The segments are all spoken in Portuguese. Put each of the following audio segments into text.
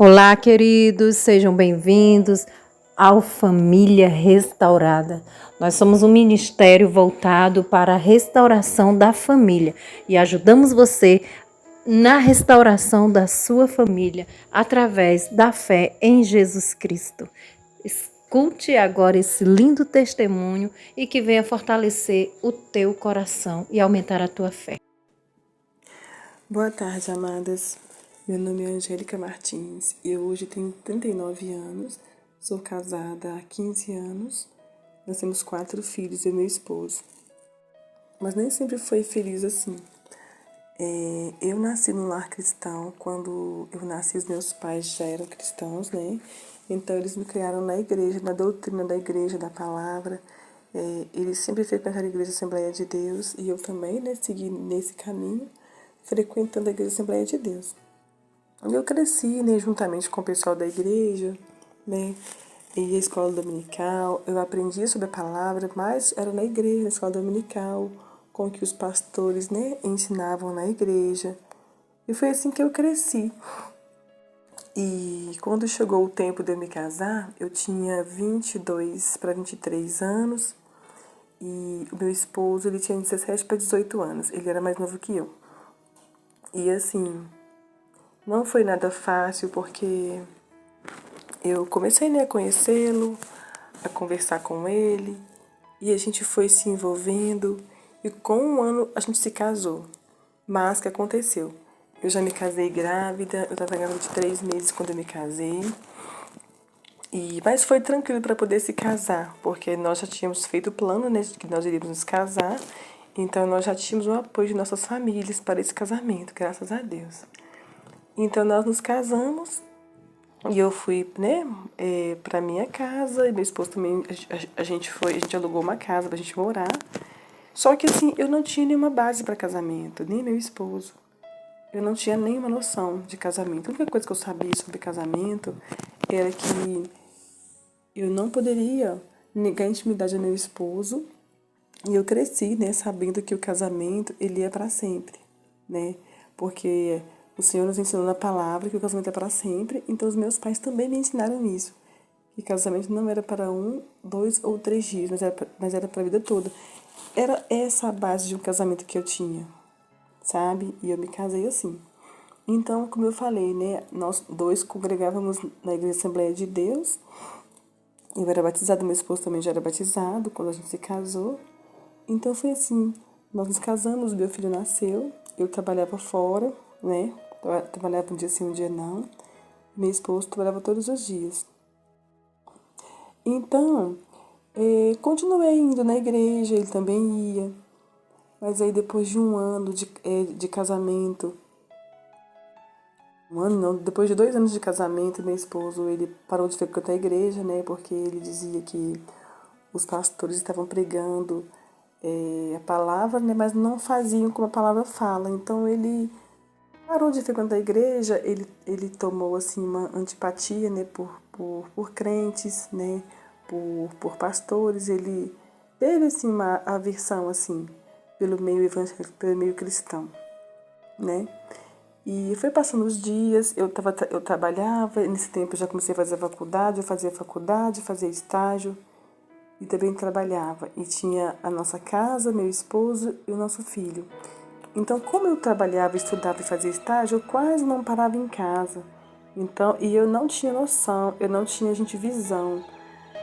Olá, queridos, sejam bem-vindos ao Família Restaurada. Nós somos um ministério voltado para a restauração da família e ajudamos você na restauração da sua família através da fé em Jesus Cristo. Escute agora esse lindo testemunho e que venha fortalecer o teu coração e aumentar a tua fé. Boa tarde, amadas. Meu nome é Angélica Martins e eu hoje tenho 39 anos, sou casada há 15 anos, nós temos 4 filhos e meu esposo. Mas nem sempre foi feliz assim. Eu nasci num lar cristão, quando eu nasci os meus pais já eram cristãos, né? Então eles me criaram na igreja, na doutrina da igreja, da palavra. Eles sempre frequentaram a igreja Assembleia de Deus e eu também, né, segui nesse caminho, frequentando a igreja Assembleia de Deus. Eu cresci, né, juntamente com o pessoal da igreja, né, ia à escola dominical, eu aprendia sobre a palavra, mas era na igreja, na escola dominical, com o que os pastores, né, ensinavam na igreja. E foi assim que eu cresci. E quando chegou o tempo de eu me casar, eu tinha 22 para 23 anos e o meu esposo, ele tinha 17 para 18 anos, ele era mais novo que eu. E assim, não foi nada fácil porque eu comecei, né, a conhecê-lo, a conversar com ele, e a gente foi se envolvendo, e com um ano a gente se casou. Mas o que aconteceu? Eu já me casei grávida, eu estava grávida de 3 meses quando eu me casei, mas foi tranquilo para poder se casar, porque nós já tínhamos feito o plano, né, de que nós iríamos nos casar, então nós já tínhamos o apoio de nossas famílias para esse casamento, graças a Deus. Então nós nos casamos e eu fui, né, pra minha casa, e meu esposo também, a gente alugou uma casa pra gente morar. Só que assim, eu não tinha nenhuma base para casamento, nem meu esposo. Eu não tinha nenhuma noção de casamento. A única coisa que eu sabia sobre casamento era que eu não poderia negar a intimidade ao meu esposo. E eu cresci, né, sabendo que o casamento, ele é para sempre, né? Porque o Senhor nos ensinou na palavra que o casamento é para sempre, então os meus pais também me ensinaram isso. Que casamento não era para 1, 2 ou 3 dias, mas era para a vida toda. Era essa a base de um casamento que eu tinha, sabe? E eu me casei assim. Então, como eu falei, né, nós dois congregávamos na Igreja Assembleia de Deus. Eu era batizada, meu esposo também já era batizado quando a gente se casou. Então foi assim, nós nos casamos, meu filho nasceu, eu trabalhava fora, né? Trabalhava um dia sim, um dia não. Meu esposo trabalhava todos os dias. Então, continuei indo na igreja, ele também ia. Mas aí depois de um ano de casamento, um ano não, depois de 2 anos de casamento, meu esposo, ele parou de frequentar a igreja, né? Porque ele dizia que os pastores estavam pregando a palavra, né, mas não faziam como a palavra fala. Então ele parou de frequentar a igreja, ele tomou assim uma antipatia, né, por crentes, né, por pastores. Ele teve assim uma aversão assim pelo meio evangélico, pelo meio cristão, né? E foi passando os dias, eu trabalhava, nesse tempo eu já comecei a fazer faculdade, eu fazia faculdade, fazia estágio, e também trabalhava. E tinha a nossa casa, meu esposo e o nosso filho. Então, como eu trabalhava, estudava e fazia estágio, eu quase não parava em casa. Então, e eu não tinha noção, eu não tinha, gente, visão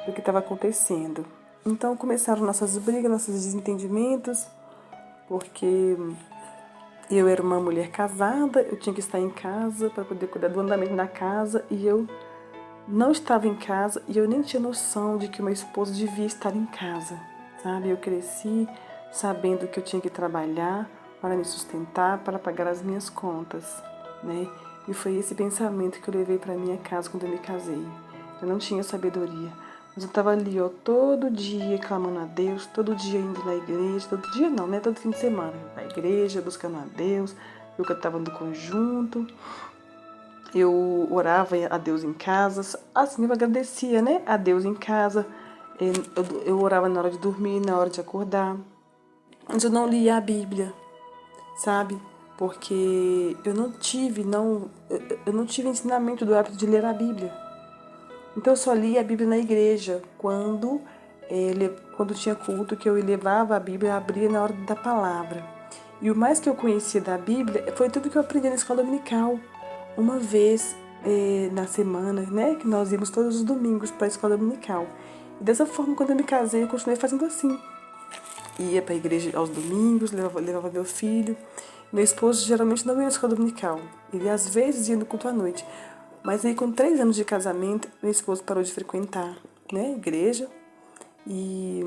do que estava acontecendo. Então, começaram nossas brigas, nossos desentendimentos, porque eu era uma mulher casada, eu tinha que estar em casa para poder cuidar do andamento da casa, e eu não estava em casa e eu nem tinha noção de que o meu esposo devia estar em casa, sabe? Eu cresci sabendo que eu tinha que trabalhar para me sustentar, para pagar as minhas contas, né? E foi esse pensamento que eu levei para minha casa quando eu me casei. Eu não tinha sabedoria, mas eu estava ali, ó, todo dia clamando a Deus, todo dia indo na igreja, todo dia não, né? Todo fim de semana, na igreja, buscando a Deus, eu cantava no conjunto. Eu orava a Deus em casa, assim, eu agradecia, né, a Deus em casa. Eu orava na hora de dormir, na hora de acordar. Mas eu não lia a Bíblia, sabe? porque eu não tive ensinamento do hábito de ler a Bíblia. Então eu só lia a Bíblia na igreja, quando tinha culto, que eu levava a Bíblia e abria na hora da palavra. E o mais que eu conhecia da Bíblia foi tudo que eu aprendi na escola dominical. Uma vez na semana, né, que nós íamos todos os domingos para a escola dominical. E dessa forma, quando eu me casei, eu continuei fazendo assim. Ia para a igreja aos domingos, levava meu filho. Meu esposo geralmente não ia na escola dominical. Ele às vezes ia no culto à noite. Mas aí com 3 anos de casamento, meu esposo parou de frequentar, né, a igreja. E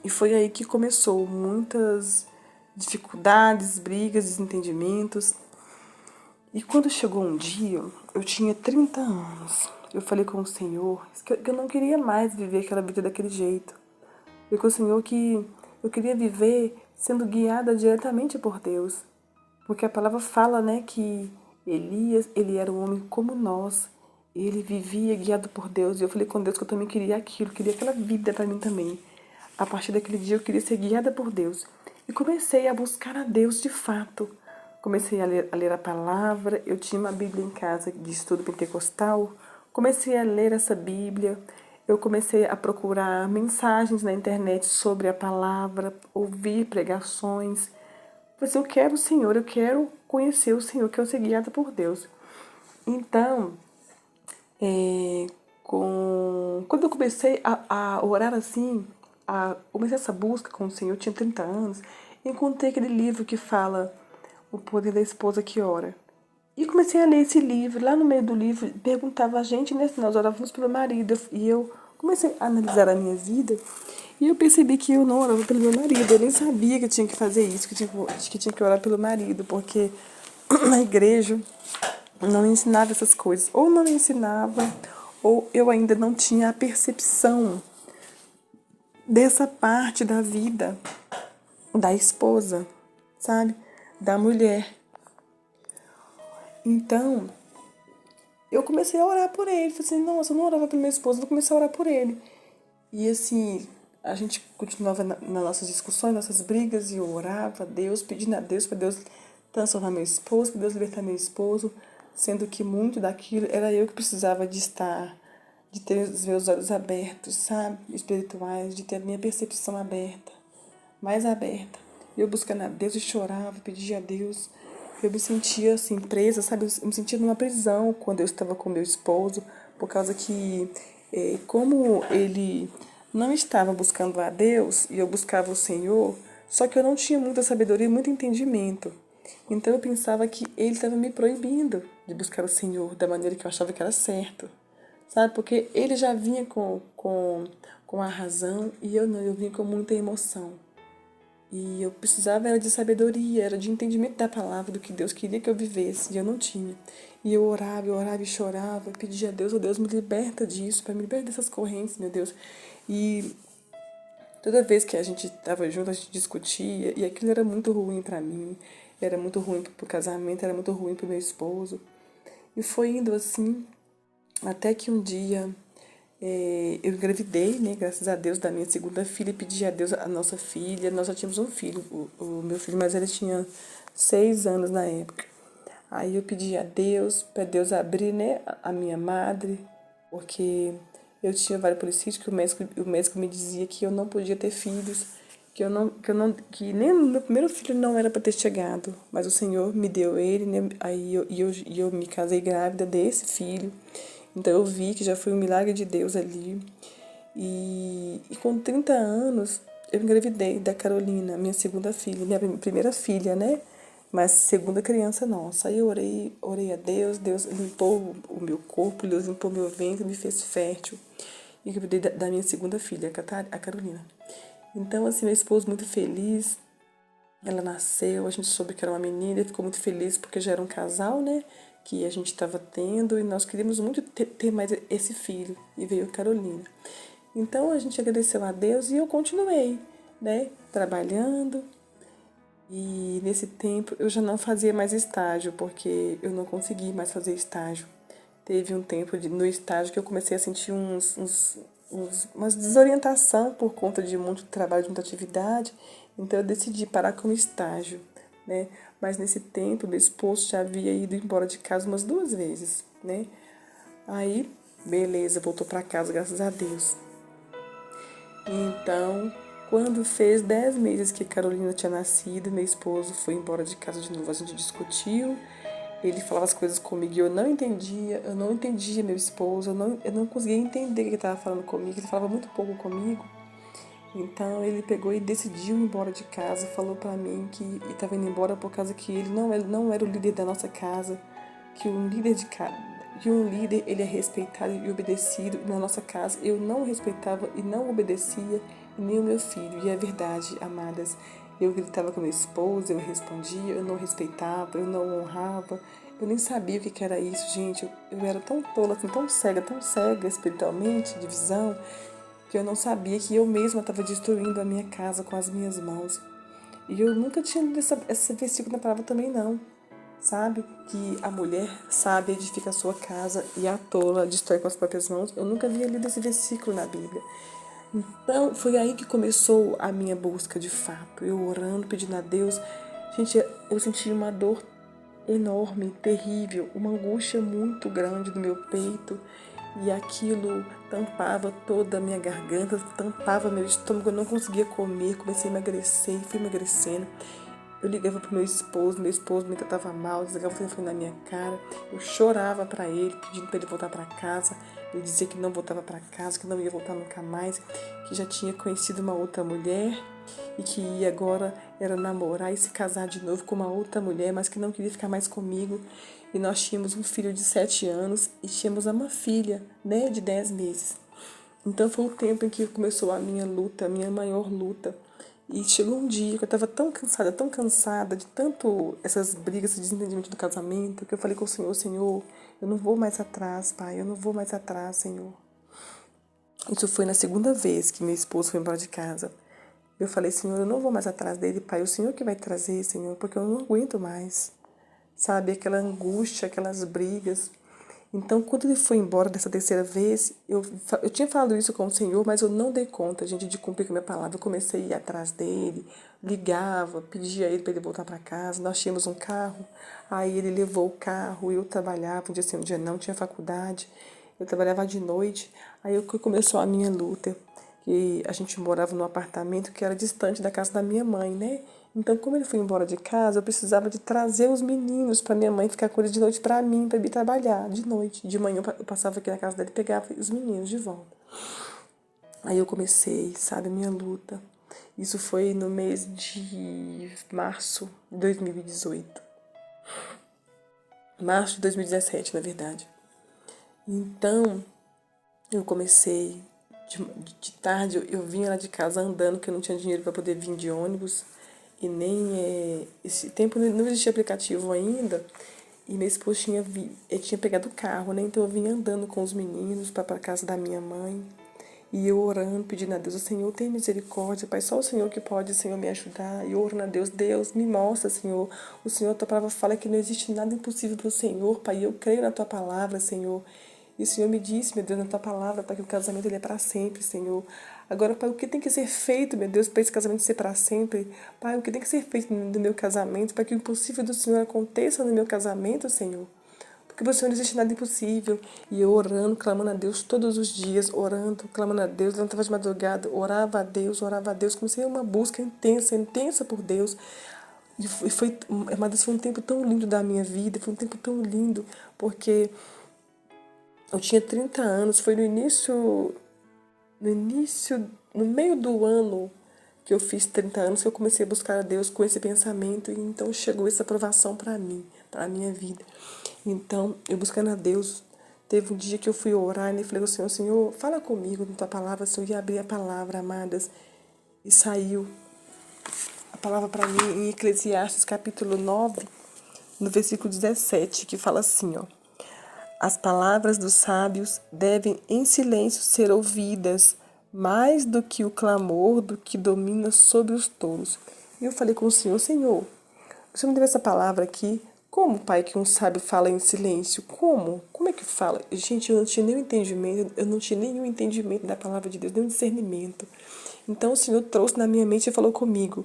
foi aí que começou muitas dificuldades, brigas, desentendimentos. E quando chegou um dia, eu tinha 30 anos. Eu falei com o Senhor que eu não queria mais viver aquela vida daquele jeito. Falei com o Senhor que eu queria viver sendo guiada diretamente por Deus. Porque a palavra fala, né, que Elias, ele era um homem como nós. Ele vivia guiado por Deus. E eu falei com Deus que eu também queria aquilo, queria aquela vida para mim também. A partir daquele dia eu queria ser guiada por Deus. E comecei a buscar a Deus de fato. Comecei a ler a palavra. Eu tinha uma Bíblia em casa de estudo pentecostal. Comecei a ler essa Bíblia. Eu comecei a procurar mensagens na internet sobre a palavra, ouvir pregações. Falei assim, eu quero o Senhor, eu quero conhecer o Senhor, eu quero ser guiada por Deus. Então, quando eu comecei a orar assim, comecei essa busca com o Senhor, eu tinha 30 anos, encontrei aquele livro que fala O Poder da Esposa que Ora. E comecei a ler esse livro. Lá no meio do livro, perguntava a gente, né, se nós orávamos pelo marido. E eu comecei a analisar a minha vida e eu percebi que eu não orava pelo meu marido. Eu nem sabia que eu tinha que fazer isso, que tinha que orar pelo marido, porque na igreja não ensinava essas coisas. Ou não ensinava, ou eu ainda não tinha a percepção dessa parte da vida da esposa, sabe? Da mulher. Então, eu comecei a orar por ele. Falei assim, nossa, eu não orava pelo meu esposo, vou começar a orar por ele. E assim, a gente continuava nas nossas discussões, nossas brigas, e eu orava a Deus, pedindo a Deus para Deus transformar meu esposo, para Deus libertar meu esposo, sendo que muito daquilo era eu que precisava de estar, de ter os meus olhos abertos, sabe, espirituais, de ter a minha percepção aberta, mais aberta. Eu buscando a Deus e chorava, pedia a Deus. Eu me sentia assim, presa, sabe? Eu me sentia numa prisão quando eu estava com meu esposo, por causa que, como ele não estava buscando a Deus e eu buscava o Senhor, só que eu não tinha muita sabedoria e muito entendimento. Então eu pensava que ele estava me proibindo de buscar o Senhor da maneira que eu achava que era certo, sabe? Porque ele já vinha com a razão e eu não, eu vinha com muita emoção. E eu precisava era de sabedoria, era de entendimento da palavra, do que Deus queria que eu vivesse, e eu não tinha. E eu orava e chorava, pedia a Deus, oh Deus, me liberta disso, para me libertar dessas correntes, meu Deus. E toda vez que a gente estava junto, a gente discutia, e aquilo era muito ruim para mim, era muito ruim pro casamento, era muito ruim pro meu esposo. E foi indo assim, até que um dia eu engravidei, né, graças a Deus, da minha segunda filha, e pedi a Deus a nossa filha. Nós já tínhamos um filho, o meu filho mais velho tinha 6 anos na época. Aí eu pedi a Deus, para Deus abrir, né, a minha madre, porque eu tinha vários policídios que o médico me dizia que eu não podia ter filhos, que nem o meu primeiro filho não era para ter chegado, mas o Senhor me deu ele, né? Aí eu me casei grávida desse filho. Então eu vi que já foi um milagre de Deus ali. E com 30 anos eu engravidei da Carolina, minha segunda filha, minha primeira filha, né? Mas segunda criança nossa. Aí eu orei a Deus, Deus limpou o meu corpo, Deus limpou meu ventre, me fez fértil. E engravidei da minha segunda filha, a Carolina. Então, assim, meu esposo muito feliz. Ela nasceu, a gente soube que era uma menina, ele ficou muito feliz porque já era um casal, né? Que a gente estava tendo e nós queríamos muito ter mais esse filho. E veio a Carolina. Então a gente agradeceu a Deus e eu continuei, né? Trabalhando. E nesse tempo eu já não fazia mais estágio, porque eu não consegui mais fazer estágio. Teve um tempo no estágio que eu comecei a sentir umas desorientação por conta de muito trabalho, de muita atividade. Então eu decidi parar com o estágio. né? Mas nesse tempo, meu esposo já havia ido embora de casa umas 2 vezes, né? Aí, beleza, voltou para casa, graças a Deus. Então, quando fez 10 meses que Carolina tinha nascido, meu esposo foi embora de casa de novo. A gente discutiu, ele falava as coisas comigo e eu não entendia meu esposo, eu não conseguia entender o que ele estava falando comigo, ele falava muito pouco comigo. Então ele pegou e decidiu ir embora de casa, falou pra mim que estava indo embora por causa que ele não era o líder da nossa casa, que um líder ele é respeitado e obedecido na nossa casa. Eu não respeitava e não obedecia, e nem o meu filho. E é verdade, amadas. Eu gritava com meu esposo, eu respondia, eu não respeitava, eu não honrava. Eu nem sabia o que era isso, gente. Eu era tão tola, assim, tão cega espiritualmente, de visão, que eu não sabia que eu mesma estava destruindo a minha casa com as minhas mãos. E eu nunca tinha lido esse versículo na palavra também, não. Sabe? Que a mulher sábia edifica a sua casa e a tola destrói com as próprias mãos. Eu nunca havia lido esse versículo na Bíblia. Então, foi aí que começou a minha busca de fato. Eu orando, pedindo a Deus. Gente, eu senti uma dor enorme, terrível, uma angústia muito grande no meu peito. E aquilo tampava toda a minha garganta, tampava meu estômago, eu não conseguia comer, comecei a emagrecer, fui emagrecendo. Eu ligava pro meu esposo me tratava mal, desligava o telefone na minha cara. Eu chorava para ele, pedindo para ele voltar para casa. Ele dizia que não voltava para casa, que não ia voltar nunca mais, que já tinha conhecido uma outra mulher e que ia agora era namorar e se casar de novo com uma outra mulher, mas que não queria ficar mais comigo. E nós tínhamos um filho de 7 anos e tínhamos uma filha, né, de 10 meses. Então foi o tempo em que começou a minha luta, a minha maior luta. E chegou um dia que eu estava tão cansada de tanto essas brigas, esse desentendimento do casamento, que eu falei com o Senhor, Senhor, eu não vou mais atrás, Pai, eu não vou mais atrás, Senhor. Isso foi na segunda vez que meu esposo foi embora de casa. Eu falei, Senhor, eu não vou mais atrás dele, Pai, o Senhor que vai trazer, Senhor, porque eu não aguento mais. Sabe, aquela angústia, aquelas brigas. Então, quando ele foi embora dessa terceira vez, eu tinha falado isso com o Senhor, mas eu não dei conta, gente, de cumprir com a minha palavra. Eu comecei a ir atrás dele, ligava, pedia a ele para ele voltar para casa. Nós tínhamos um carro, aí ele levou o carro, eu trabalhava, um dia sim, um dia não, tinha faculdade. Eu trabalhava de noite, aí começou a minha luta. E a gente morava num apartamento que era distante da casa da minha mãe, né? Então, como ele foi embora de casa, eu precisava de trazer os meninos para minha mãe ficar com eles de noite para mim, para ir trabalhar de noite. De manhã eu passava aqui na casa dele e pegava os meninos de volta. Aí eu comecei, sabe, a minha luta. Isso foi no mês de março de 2018. Março de 2017, na verdade. Então, eu comecei de tarde, eu vinha lá de casa andando, porque eu não tinha dinheiro para poder vir de ônibus. E nem esse tempo não existia aplicativo ainda. E meu esposo tinha pegado o carro, né? Então eu vinha andando com os meninos para casa da minha mãe. E eu orando, pedindo a Deus, o Senhor tem misericórdia, Pai, só o Senhor que pode, Senhor, me ajudar. E orando a Deus, Deus, me mostra, Senhor. O Senhor, a tua palavra fala que não existe nada impossível para o Senhor, Pai. E eu creio na tua palavra, Senhor. E o Senhor me disse, meu Deus, na tua palavra, Pai, que o casamento ele é para sempre, Senhor. Agora, Pai, o que tem que ser feito, meu Deus, para esse casamento ser para sempre? Pai, o que tem que ser feito no meu casamento, para que o impossível do Senhor aconteça no meu casamento, Senhor? Porque para o Senhor não existe nada impossível. E eu orando, clamando a Deus todos os dias, orando, clamando a Deus, levantava de madrugada, orava a Deus, comecei uma busca intensa por Deus. E foi um tempo tão lindo da minha vida, foi um tempo tão lindo, porque eu tinha 30 anos, foi no meio do ano que eu fiz 30 anos que eu comecei a buscar a Deus com esse pensamento, e então chegou essa aprovação para mim, para a minha vida. Então, eu buscando a Deus, teve um dia que eu fui orar e falei ao Senhor, Senhor, fala comigo na tua palavra, Senhor, e abri a palavra, amadas, e saiu a palavra para mim em Eclesiastes capítulo 9, no versículo 17, que fala assim, ó: as palavras dos sábios devem em silêncio ser ouvidas, mais do que o clamor do que domina sobre os tolos. E eu falei com o Senhor, Senhor, o Senhor me deu essa palavra aqui. Como, Pai, que um sábio fala em silêncio? Como? Como é que fala? Gente, eu não tinha nenhum entendimento da palavra de Deus, nenhum discernimento. Então o Senhor trouxe na minha mente e falou comigo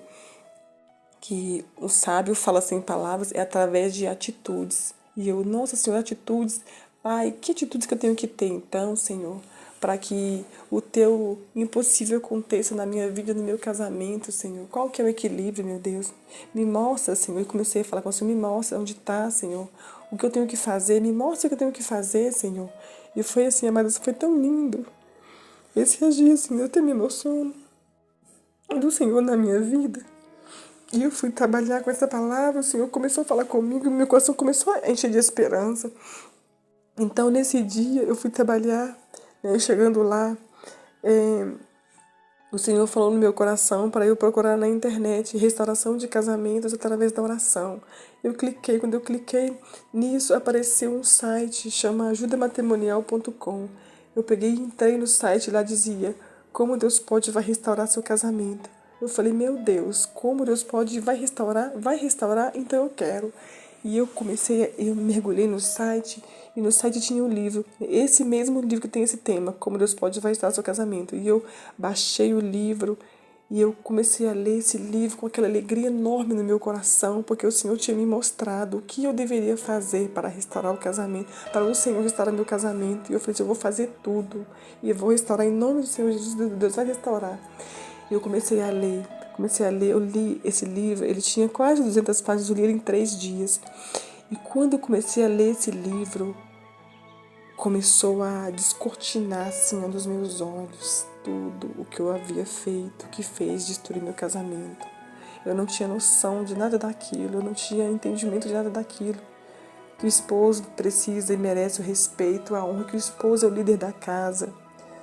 que o sábio fala sem palavras é através de atitudes. E eu, nossa Senhor, atitudes, Pai, que atitudes que eu tenho que ter então, Senhor, para que o teu impossível aconteça na minha vida, no meu casamento, Senhor. Qual que é o equilíbrio, meu Deus? Me mostra, Senhor. Eu comecei a falar com o Senhor, me mostra onde está, Senhor. O que eu tenho que fazer, me mostra o que eu tenho que fazer, Senhor. E foi assim, amados, foi tão lindo. Esses dias, assim, eu até me emociono do Senhor na minha vida. E eu fui trabalhar com essa palavra, o Senhor começou a falar comigo, meu coração começou a encher de esperança. Então, nesse dia, eu fui trabalhar, né, chegando lá, o Senhor falou no meu coração para eu procurar na internet restauração de casamentos através da oração. Eu cliquei, quando eu cliquei nisso, apareceu um site, chama ajudamatrimonial.com. Eu peguei e entrei no site, lá dizia, como Deus pode vai restaurar seu casamento. Eu falei, meu Deus, como Deus pode vai restaurar? Vai restaurar? Então eu quero. E eu mergulhei no site, e no site tinha um livro, esse mesmo livro que tem esse tema, Como Deus Pode Vai Restaurar Seu Casamento. E eu baixei o livro, e eu comecei a ler esse livro com aquela alegria enorme no meu coração, porque o Senhor tinha me mostrado o que eu deveria fazer para restaurar o casamento, para o Senhor restaurar meu casamento. E eu falei, eu vou fazer tudo, e eu vou restaurar em nome do Senhor Jesus, Deus vai restaurar. E eu comecei a ler, eu li esse livro, ele tinha quase 200 páginas, eu li ele em 3 dias. E quando eu comecei a ler esse livro, começou a descortinar assim dos meus olhos tudo o que eu havia feito, que fez destruir meu casamento. Eu não tinha noção de nada daquilo, eu não tinha entendimento de nada daquilo. Que o esposo precisa e merece o respeito, a honra, que o esposo é o líder da casa.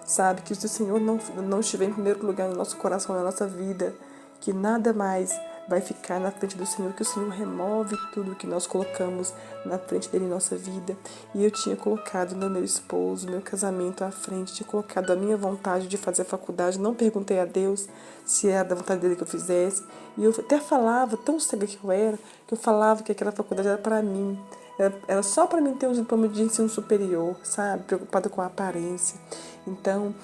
Sabe, que se o Senhor não estiver em primeiro lugar no nosso coração, na nossa vida, que nada mais vai ficar na frente do Senhor, que o Senhor remove tudo que nós colocamos na frente dele em nossa vida. E eu tinha colocado no meu esposo, meu casamento à frente, tinha colocado a minha vontade de fazer a faculdade, não perguntei a Deus se era da vontade dele que eu fizesse. E eu até falava, tão cega que eu era, que eu falava que aquela faculdade era para mim. Era só para mim ter um diploma de ensino superior, sabe? Preocupada com a aparência. Então,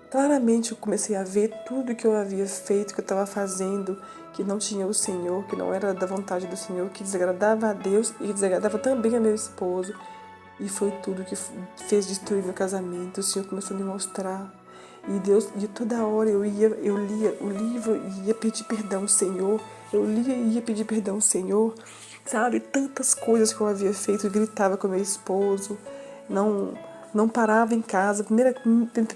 claramente eu comecei a ver tudo que eu havia feito, que eu estava fazendo, que não tinha o Senhor, que não era da vontade do Senhor, que desagradava a Deus e que desagradava também a meu esposo. E foi tudo que fez destruir meu casamento. O Senhor começou a me mostrar. E Deus, de toda hora eu lia o livro e ia pedir perdão ao Senhor. Eu lia e ia pedir perdão ao Senhor. Sabe, tantas coisas que eu havia feito, eu gritava com meu esposo, não parava em casa.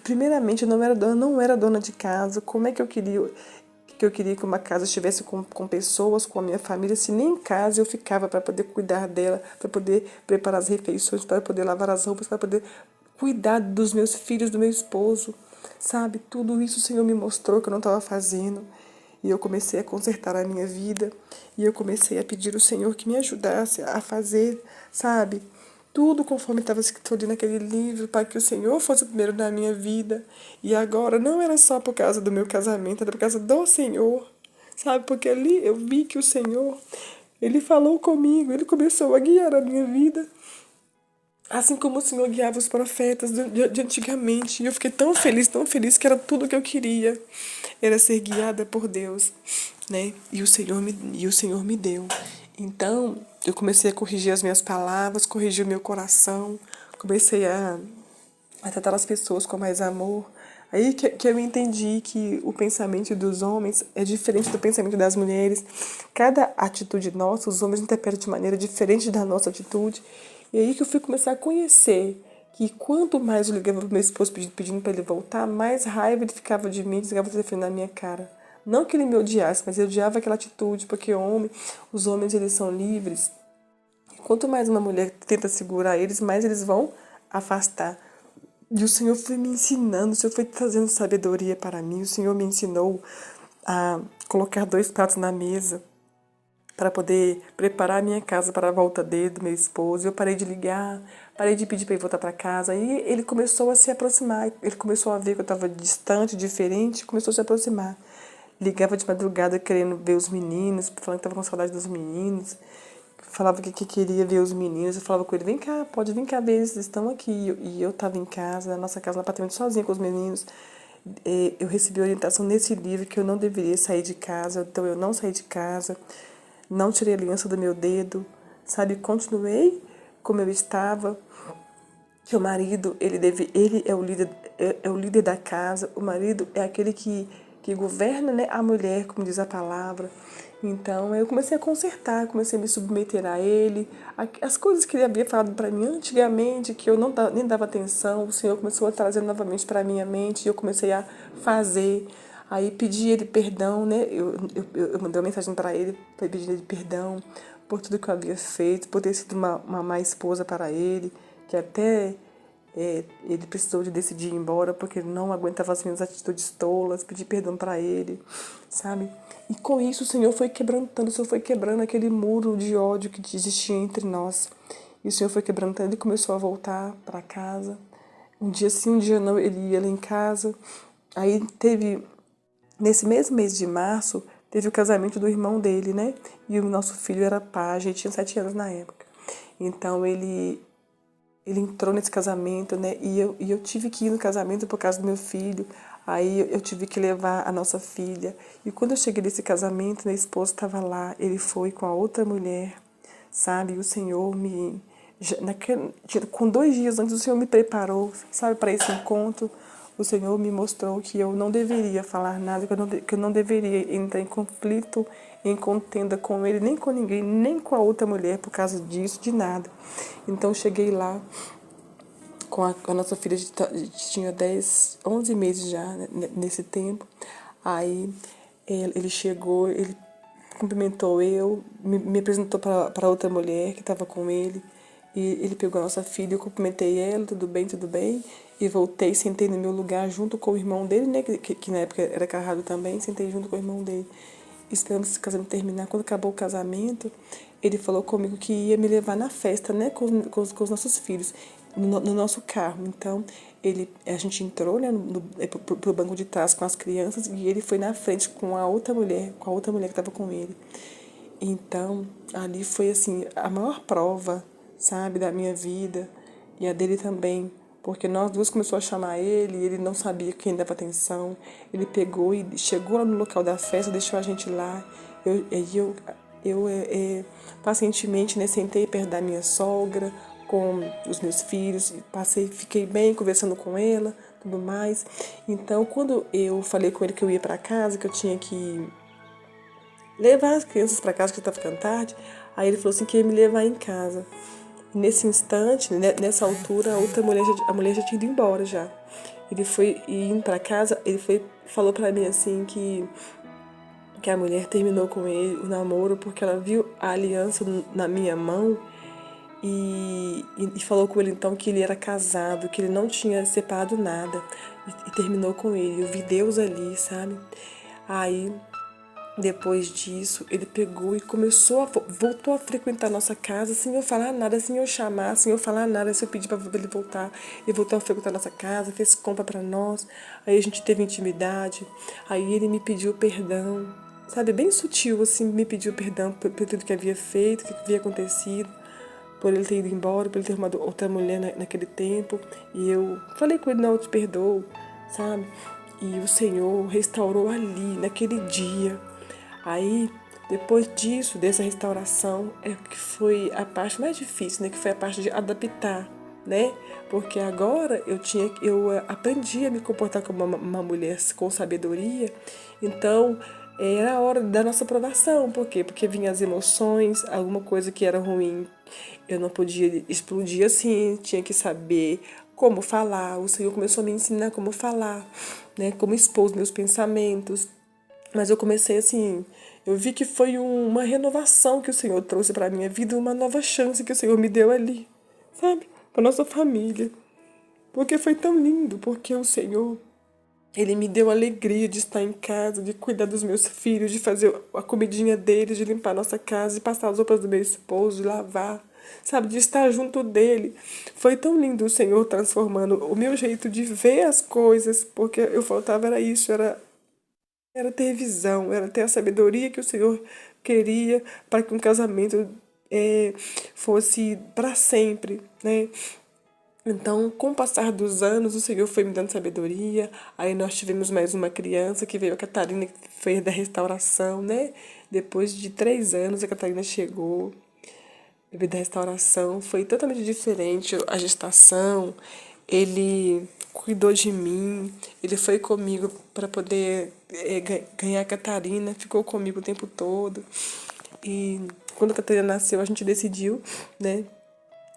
Primeiramente, eu não era dona de casa. Como é que eu queria que uma casa estivesse com pessoas, com a minha família, se nem em casa eu ficava para poder cuidar dela, para poder preparar as refeições, para poder lavar as roupas, para poder cuidar dos meus filhos, do meu esposo, sabe? Tudo isso o Senhor me mostrou que eu não estava fazendo. E eu comecei a consertar a minha vida. E eu comecei a pedir ao Senhor que me ajudasse a fazer, sabe? Tudo conforme estava escrito ali naquele livro, para que o Senhor fosse o primeiro na minha vida. E agora não era só por causa do meu casamento, era por causa do Senhor, sabe? Porque ali eu vi que o Senhor, Ele falou comigo, Ele começou a guiar a minha vida. Assim como o Senhor guiava os profetas de antigamente. E eu fiquei tão feliz que era tudo o que eu queria. Era ser guiada por Deus, né? E o Senhor me deu. Então, eu comecei a corrigir as minhas palavras, corrigir o meu coração, comecei a tratar as pessoas com mais amor. Aí que eu entendi que o pensamento dos homens é diferente do pensamento das mulheres. Cada atitude nossa, os homens interpretam de maneira diferente da nossa atitude. E aí que eu fui começar a conhecer que quanto mais eu ligava pro meu esposo pedindo para ele voltar, mais raiva ele ficava de mim, desligava o telefone na minha cara. Não que ele me odiasse, mas eu odiava aquela atitude, porque os homens eles são livres. Quanto mais uma mulher tenta segurar eles, mais eles vão afastar. E o Senhor foi me ensinando, o Senhor foi trazendo sabedoria para mim, o Senhor me ensinou a colocar 2 pratos na mesa para poder preparar a minha casa para a volta dele, do meu esposo. Eu parei de ligar, parei de pedir para ele voltar para casa. Aí ele começou a se aproximar, ele começou a ver que eu estava distante, diferente, começou a se aproximar. Ligava de madrugada querendo ver os meninos, falando que estava com saudade dos meninos. Falava que queria ver os meninos. Eu falava com ele, vem cá, pode vir cá ver, eles estão aqui. E eu estava em casa, na nossa casa, no apartamento, sozinha com os meninos. eu recebi orientação nesse livro que eu não deveria sair de casa, então eu não saí de casa, não tirei a aliança do meu dedo, sabe? Continuei como eu estava, que o marido, ele é o líder da casa, o marido é aquele que governa, né, a mulher, como diz a palavra. Então eu comecei a consertar, comecei a me submeter a ele, as coisas que ele havia falado para mim antigamente, que eu nem dava atenção, o Senhor começou a trazer novamente para minha mente, e eu comecei a fazer. Aí pedi ele perdão, né? Eu mandei uma mensagem para ele, pedindo ele perdão por tudo que eu havia feito, por ter sido uma má esposa para ele, que até ele precisou de decidir ir embora porque ele não aguentava as minhas atitudes tolas, pedi perdão para ele, sabe? E com isso o Senhor foi quebrantando, o Senhor foi quebrando aquele muro de ódio que existia entre nós. E o Senhor foi quebrantando, ele começou a voltar para casa. Um dia sim, um dia não, ele ia lá em casa. Aí nesse mesmo mês de março, teve o casamento do irmão dele, né? E o nosso filho era pajem, ele tinha 7 anos na época. Então ele entrou nesse casamento, né? E eu tive que ir no casamento por causa do meu filho. Aí eu tive que levar a nossa filha. E quando eu cheguei nesse casamento, meu esposo estava lá. Ele foi com a outra mulher, sabe? E o Senhor com 2 dias antes, o Senhor me preparou, sabe, para esse encontro. O Senhor me mostrou que eu não deveria falar nada, que eu não deveria entrar em conflito, em contenda com ele, nem com ninguém, nem com a outra mulher por causa disso, de nada. Então eu cheguei lá com a nossa filha, tinha 11 meses já, né, nesse tempo. Aí ele chegou, ele cumprimentou eu, me apresentou para outra mulher que estava com ele. E ele pegou a nossa filha, eu cumprimentei ela, tudo bem, tudo bem. E voltei, sentei no meu lugar junto com o irmão dele, né? Que na época era casado também, sentei junto com o irmão dele. Esperamos esse casamento terminar. Quando acabou o casamento, ele falou comigo que ia me levar na festa, né? Com os nossos filhos, no nosso carro. Então, a gente entrou, né, pro banco de trás com as crianças e ele foi na frente com a outra mulher que estava com ele. Então, ali foi assim, a maior prova, sabe, da minha vida e a dele também, porque nós duas começou a chamar ele, e ele não sabia quem dava atenção. Ele pegou e chegou lá no local da festa, deixou a gente lá. Eu pacientemente, né, sentei perto da minha sogra com os meus filhos, fiquei bem conversando com ela, tudo mais. Então, quando eu falei com ele que eu ia para casa, que eu tinha que levar as crianças para casa, que estava ficando tarde, aí ele falou assim que ia me levar em casa. Nesse instante, né, nessa altura, a mulher já tinha ido embora já. Ele foi indo para casa, falou para mim assim que a mulher terminou com ele o namoro porque ela viu a aliança na minha mão e falou com ele então que ele era casado, que ele não tinha separado nada e terminou com ele. Eu vi Deus ali, sabe? Aí depois disso, ele pegou e voltou a frequentar a nossa casa sem eu falar nada, sem eu chamar, sem eu falar nada, sem eu pedir para ele voltar. Ele voltou a frequentar a nossa casa, fez compra para nós, aí a gente teve intimidade, aí ele me pediu perdão, sabe, bem sutil assim, me pediu perdão por tudo que havia feito, o que havia acontecido, por ele ter ido embora, por ele ter arrumado outra mulher naquele tempo, e eu falei com ele, não, eu te perdoo, sabe, e o Senhor restaurou ali, naquele dia. Aí, depois disso, dessa restauração, é que foi a parte mais difícil, né? Que foi a parte de adaptar, né? Porque agora eu aprendi a me comportar como uma mulher com sabedoria. Então, era a hora da nossa aprovação. Por quê? Porque vinham as emoções, alguma coisa que era ruim, eu não podia explodir assim, tinha que saber como falar. O Senhor começou a me ensinar como falar, né? Como expor os meus pensamentos. Mas eu comecei assim, eu vi que foi uma renovação que o Senhor trouxe para minha vida, uma nova chance que o Senhor me deu ali, sabe? Para nossa família. Porque foi tão lindo, porque o Senhor, ele me deu a alegria de estar em casa, de cuidar dos meus filhos, de fazer a comidinha deles, de limpar a nossa casa, de passar as roupas do meu esposo, de lavar, sabe? De estar junto dele. Foi tão lindo o Senhor transformando o meu jeito de ver as coisas, porque eu faltava era isso, era ter visão, era ter a sabedoria que o Senhor queria para que um casamento fosse para sempre, né? Então, com o passar dos anos, o Senhor foi me dando sabedoria. Aí nós tivemos mais uma criança que veio, a Catarina, que foi da restauração, né? Depois de 3 anos, a Catarina chegou. Bebê da restauração. Foi totalmente diferente a gestação. Ele cuidou de mim. Ele foi comigo para poder ganhar a Catarina. Ficou comigo o tempo todo. E quando a Catarina nasceu, a gente decidiu, né?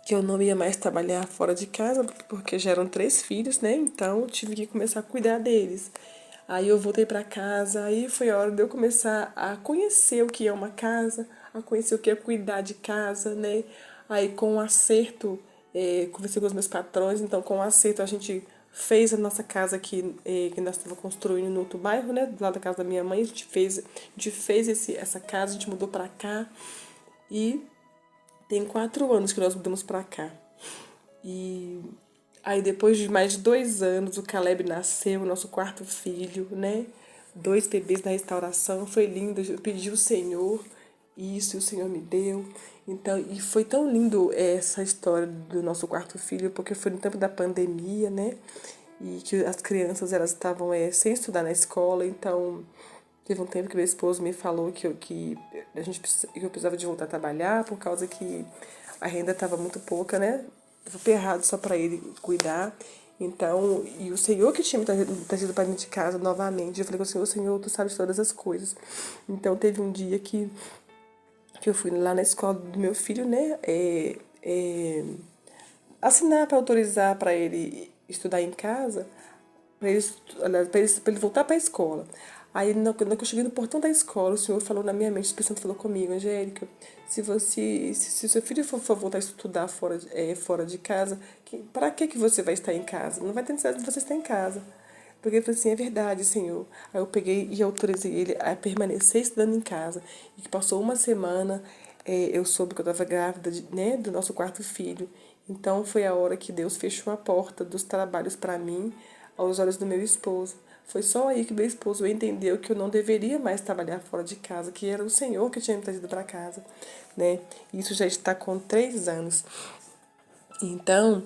Que eu não ia mais trabalhar fora de casa, porque já eram 3 filhos, né? Então, eu tive que começar a cuidar deles. Aí eu voltei para casa, aí foi a hora de eu começar a conhecer o que é uma casa, a conhecer o que é cuidar de casa, né? Aí com o acerto, conversei com os meus patrões, então com o acerto a gente fez a nossa casa aqui, que nós estávamos construindo no outro bairro, né? Do lado da casa da minha mãe, a gente fez essa casa, a gente mudou para cá e tem 4 anos que nós mudamos pra cá. E aí depois de mais de 2 anos o Caleb nasceu, nosso quarto filho, né? 2 bebês na restauração, foi lindo. Eu pedi ao Senhor isso e o Senhor me deu. Então, e foi tão lindo essa história do nosso quarto filho, porque foi no tempo da pandemia, né? E que as crianças elas estavam sem estudar na escola, então teve um tempo que meu esposo me falou que eu precisava de voltar a trabalhar por causa que a renda estava muito pouca, né? Estava ferrado só para ele cuidar. Então, e o Senhor que tinha me trazido para dentro de casa novamente. Eu falei com o Senhor, tu sabes todas as coisas. Então, teve um dia que eu fui lá na escola do meu filho, né? Assinar para autorizar para ele estudar em casa, para ele voltar para a escola. Aí, quando eu cheguei no portão da escola, o Senhor falou na minha mente, o Espírito Santo falou comigo: Angélica, se seu filho for voltar a estudar fora de casa, para que você vai estar em casa? Não vai ter necessidade de você estar em casa. Porque ele falou assim: é verdade, Senhor. Aí eu peguei e autorizei ele a permanecer estudando em casa. E que passou uma semana, eu soube que eu estava grávida, né, do nosso quarto filho. Então foi a hora que Deus fechou a porta dos trabalhos para mim, aos olhos do meu esposo. Foi só aí que meu esposo entendeu que eu não deveria mais trabalhar fora de casa, que era o Senhor que tinha me trazido para casa, né? Isso já está com 3 anos. Então,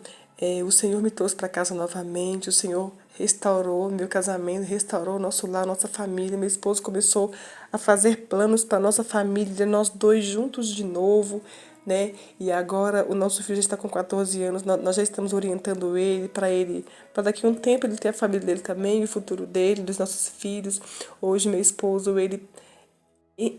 o Senhor me trouxe para casa novamente, o Senhor restaurou meu casamento, restaurou nosso lar, nossa família. Meu esposo começou a fazer planos para nossa família, nós dois juntos de novo, né? E agora o nosso filho já está com 14 anos, nós já estamos orientando para daqui a um tempo ele ter a família dele também, o futuro dele, dos nossos filhos. Hoje meu esposo, ele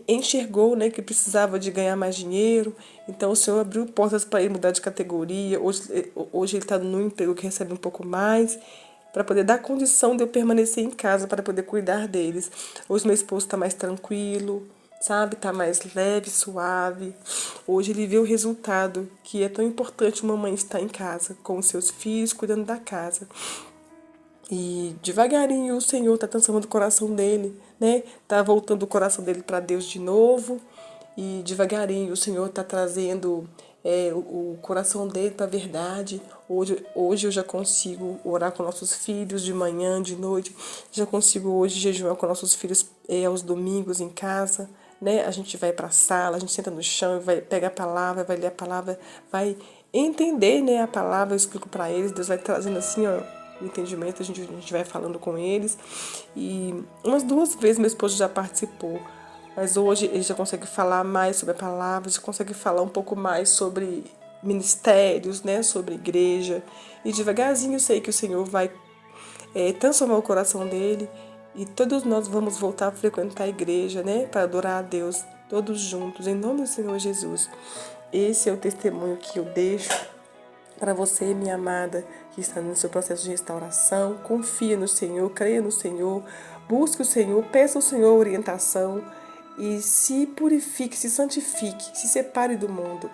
enxergou, né, que precisava de ganhar mais dinheiro, então o Senhor abriu portas para ele mudar de categoria. Hoje ele está num emprego que recebe um pouco mais, para poder dar condição de eu permanecer em casa, para poder cuidar deles. Hoje meu esposo está mais tranquilo, sabe, está mais leve, suave. Hoje ele vê o resultado, que é tão importante uma mãe estar em casa, com os seus filhos, cuidando da casa. E devagarinho o Senhor está transformando o coração dele, né? Tá voltando o coração dele para Deus de novo. E devagarinho o Senhor está trazendo o coração dele para a verdade. Hoje eu já consigo orar com nossos filhos de manhã, de noite. Já consigo hoje jejuar com nossos filhos aos domingos em casa, né? A gente vai para a sala, a gente senta no chão, vai pegar a palavra, vai ler a palavra, vai entender, né, a palavra. Eu explico para eles, Deus vai trazendo assim, ó, o entendimento, a gente vai falando com eles. E umas 2 vezes meu esposo já participou, mas hoje ele já consegue falar mais sobre a palavra, já consegue falar um pouco mais sobre ministérios, né, sobre igreja. E devagarzinho eu sei que o Senhor vai transformar o coração dele e todos nós vamos voltar a frequentar a igreja, né, para adorar a Deus, todos juntos, em nome do Senhor Jesus. Esse é o testemunho que eu deixo para você, minha amada, que está no seu processo de restauração. Confie no Senhor, creia no Senhor, busque o Senhor, peça ao Senhor orientação e se purifique, se santifique, se separe do mundo.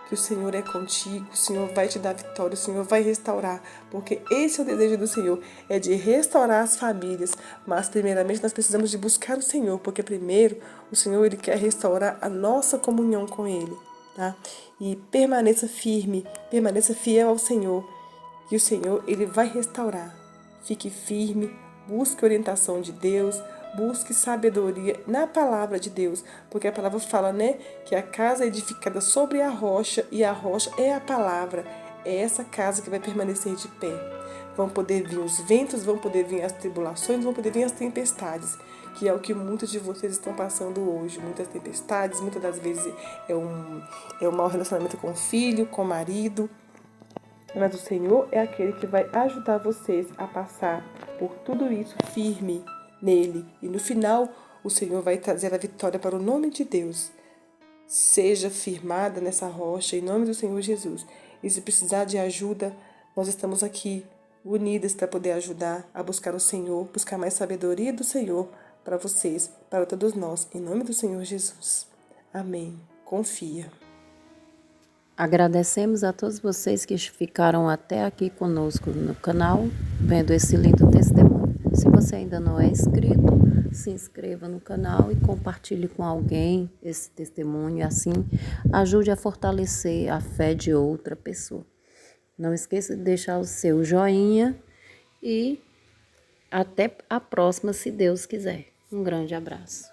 Que o Senhor é contigo, o Senhor vai te dar vitória, o Senhor vai restaurar, porque esse é o desejo do Senhor, é de restaurar as famílias. Mas primeiramente nós precisamos de buscar o Senhor, porque primeiro o Senhor ele quer restaurar a nossa comunhão com Ele. Tá? E permaneça firme, permaneça fiel ao Senhor, que o Senhor ele vai restaurar. Fique firme, busque orientação de Deus, busque sabedoria na palavra de Deus, porque a palavra fala, né, que a casa é edificada sobre a rocha e a rocha é a palavra. é essa casa que vai permanecer de pé. Vão poder vir os ventos, vão poder vir as tribulações, vão poder vir as tempestades, que é o que muitos de vocês estão passando hoje. Muitas tempestades, muitas das vezes é um mau relacionamento com o filho, com o marido. Mas o Senhor é aquele que vai ajudar vocês a passar por tudo isso firme nele. E no final, o Senhor vai trazer a vitória para o nome de Deus. Seja firmada nessa rocha em nome do Senhor Jesus. E se precisar de ajuda, nós estamos aqui unidas para poder ajudar a buscar o Senhor, buscar mais sabedoria do Senhor para vocês, para todos nós, em nome do Senhor Jesus. Amém. Confia. Agradecemos a todos vocês que ficaram até aqui conosco no canal, vendo esse lindo testemunho. Se você ainda não é inscrito, se inscreva no canal e compartilhe com alguém esse testemunho, e assim ajude a fortalecer a fé de outra pessoa. Não esqueça de deixar o seu joinha e até a próxima, se Deus quiser. Um grande abraço.